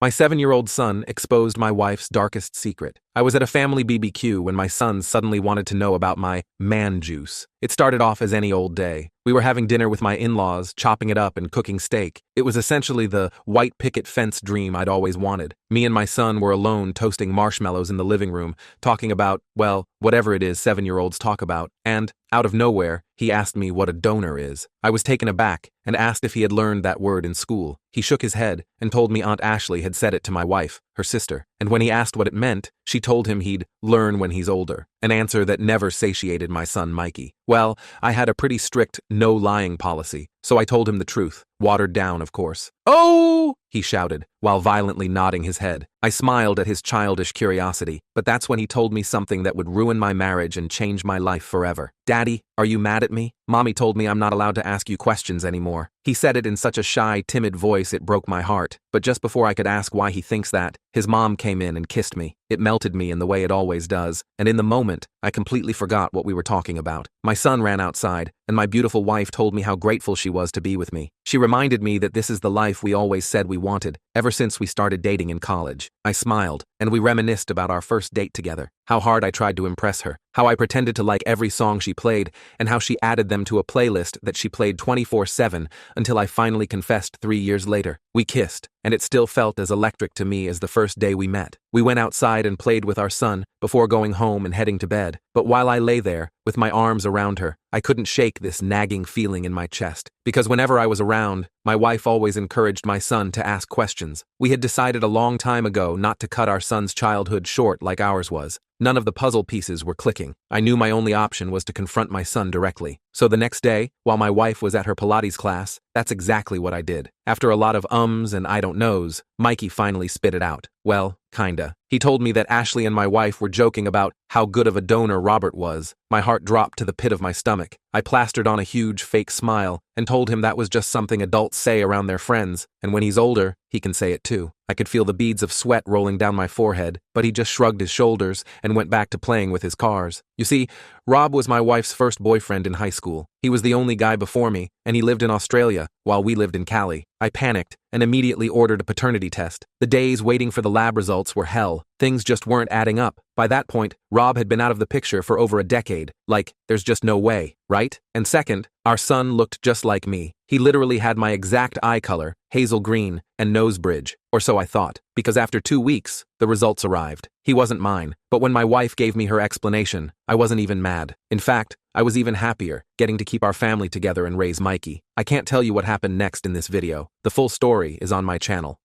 My 7-year-old son exposed my wife's darkest secret. I was at a family BBQ when my son suddenly wanted to know about my man juice. It started off as any old day. We were having dinner with my in-laws, chopping it up and cooking steak. It was essentially the white picket fence dream I'd always wanted. Me and my son were alone toasting marshmallows in the living room, talking about, well, whatever it is 7-year-olds talk about, and, out of nowhere, he asked me what a donor is. I was taken aback and asked if he had learned that word in school. He shook his head and told me Aunt Ashley had said it to my wife, her sister, and when he asked what it meant, she told him he'd learn when he's older, an answer that never satiated my son Mikey. Well, I had a pretty strict no-lying policy, so I told him the truth, watered down, of course. "Oh!" he shouted, while violently nodding his head. I smiled at his childish curiosity, but that's when he told me something that would ruin my marriage and change my life forever. "Daddy, are you mad at me? Mommy told me I'm not allowed to ask you questions anymore." He said it in such a shy, timid voice it broke my heart, but just before I could ask why he thinks that, his mom came in and kissed me. It melted me in the way it always does, and in the moment, I completely forgot what we were talking about. My son ran outside, and my beautiful wife told me how grateful she was to be with me. She reminded me that this is the life we always said we wanted, ever since we started dating in college. I smiled, and we reminisced about our first date together, how hard I tried to impress her, how I pretended to like every song she played, and how she added them to a playlist that she played 24/7 until I finally confessed 3 years later. We kissed, and it still felt as electric to me as the first day we met. We went outside and played with our son before going home and heading to bed, but while I lay there, with my arms around her, I couldn't shake this nagging feeling in my chest, because whenever I was around, my wife always encouraged my son to ask questions. We had decided a long time ago not to cut our son's childhood short like ours was. None of the puzzle pieces were clicking. I knew my only option was to confront my son directly. So the next day, while my wife was at her Pilates class, that's exactly what I did. After a lot of ums and I don't knows, Mikey finally spit it out. Well, kinda. He told me that Ashley and my wife were joking about how good of a donor Robert was. My heart dropped to the pit of my stomach. I plastered on a huge fake smile and told him that was just something adults say around their friends, and when he's older, he can say it too. I could feel the beads of sweat rolling down my forehead, but he just shrugged his shoulders and went back to playing with his cars. You see, Rob was my wife's first boyfriend in high school. He was the only guy before me, and he lived in Australia while we lived in Cali. I panicked and immediately ordered a paternity test. The days waiting for the lab results were hell. Things just weren't adding up. By that point, Rob had been out of the picture for over a decade. Like, there's just no way, right? And second, our son looked just like me. He literally had my exact eye color, hazel green, and nose bridge, or so I thought, because after 2 weeks, the results arrived. He wasn't mine, but when my wife gave me her explanation, I wasn't even mad. In fact, I was even happier, getting to keep our family together and raise Mikey. I can't tell you what happened next in this video. The full story is on my channel.